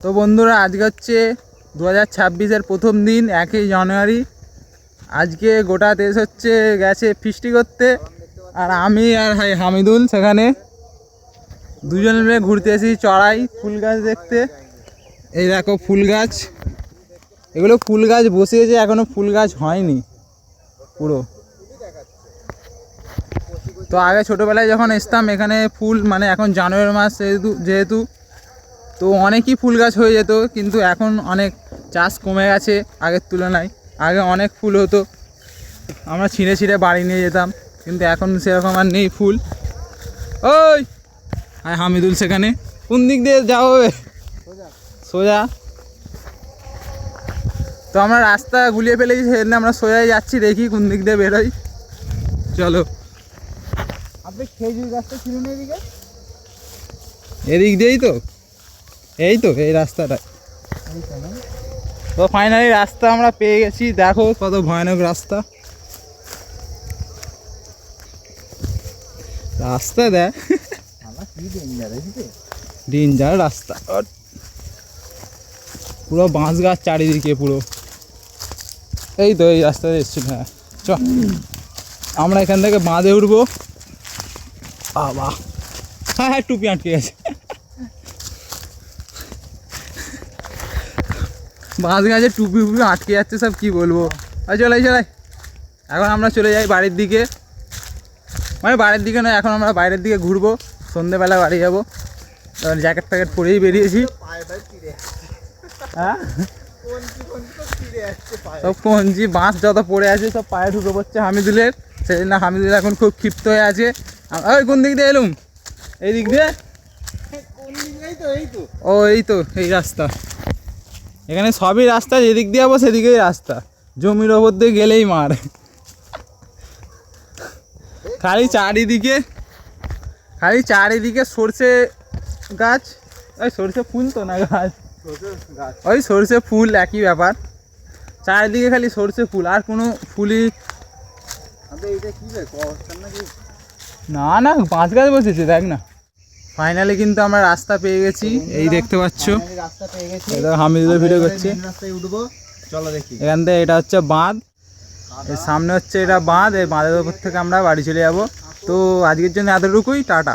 তো বন্ধুরা আজকে হচ্ছে 2026-এর প্রথম দিন 1 জানুয়ারি। আজকে গোটা দেশ হচ্ছে গেছে ফিস্টি করতে, আর আমি আর হামিদুল সেখানে দুজন মিলে ঘুরতে এসেছি চড়াই ফুল গাছ দেখতে। এই দেখো ফুল গাছ, এগুলো ফুল গাছ বসিয়েছে, এখনো ফুল গাছ হয়নি পুরো। তো আগে ছোটোবেলায় যখন আসতাম এখানে ফুল, মানে এখন জানুয়ারি মাস যেহেতু তো অনেকই ফুল গাছ হয়ে যেত, কিন্তু এখন অনেক চাষ কমে গেছে আগের তুলনায়। আগে অনেক ফুল হতো, আমরা ছিঁড়ে ছিঁড়ে বাড়ি নিয়ে যেতাম, কিন্তু এখন সেরকম আর নেই ফুল। ওই হামিদুল সেখানে কোন দিক দিয়ে যাওয়া হবে? সোজা। তো আমরা রাস্তা গুলিয়ে ফেলেছি, সেদিন আমরা সোজাই যাচ্ছি, দেখি কোন দিক দিয়ে বেরোই। চলো। আপনি খেজুর গাছটা ছিল না এদিকে? এদিক দিয়েই তো, এই তো এই রাস্তাটা। তো ফাইনালি রাস্তা আমরা পেয়ে গেছি, দেখো কত ভয়ানক রাস্তা। রাস্তা দেখ ডেঞ্জার রাস্তা, পুরো বাঁশ গাছ চারিদিকে পুরো। এই তো এই রাস্তাতে এসছি। হ্যাঁ চ, আমরা এখান থেকে বাঁধে উঠবো। বাবা হ্যাঁ হ্যাঁ, টুপি আটকে গেছে। বাঁশ গাছে টুপি ফুপি আটকে যাচ্ছে সব, কি বলবো। চলাই চলাই, এখন আমরা চলে যাই বাড়ির দিকে। মানে বাড়ির দিকে নয়, এখন আমরা বাইরের দিকে ঘুরবো, সন্ধ্যেবেলা বাড়ি যাবো। জ্যাকেট ফ্যাকেট পরেই বেরিয়েছি। হ্যাঁ সব কঞ্চি বাঁশ যত পড়ে আছে সব পায়ে ঢুকে পড়ছে হামিদুলের। সেই জন্য হামিদুল এখন খুব ক্ষিপ্ত হয়ে আছে। ওই কোন দিক দিয়ে এলুম? এই দিক দিয়ে। ও এই তো এই রাস্তা, এখানে সবই রাস্তা, যেদিক দিয়ে যাবো সেদিকেই রাস্তা। জমির ওপর দিয়ে গেলেই মার, খালি চারিদিকে সরষে গাছ। ওই সরষে ফুল তো না গাছ, ওই সরষে ফুল একই ব্যাপার। চারিদিকে খালি সরষে ফুল, আর কোনো ফুলই না। না পাঁচ গাছ বসেছে দেখ না। ফাইনালি কিন্তু আমরা রাস্তা পেয়ে গেছি, এই দেখতে পাচ্ছ। হামিদুলের ভিডিও করছি। এখান থেকে এটা হচ্ছে বাঁধ, এর সামনে হচ্ছে এটা বাঁধ। এই বাঁধের উপর থেকে আমরা বাড়ি চলে যাব। তো আজকের জন্য এতটুকুই, টাটা।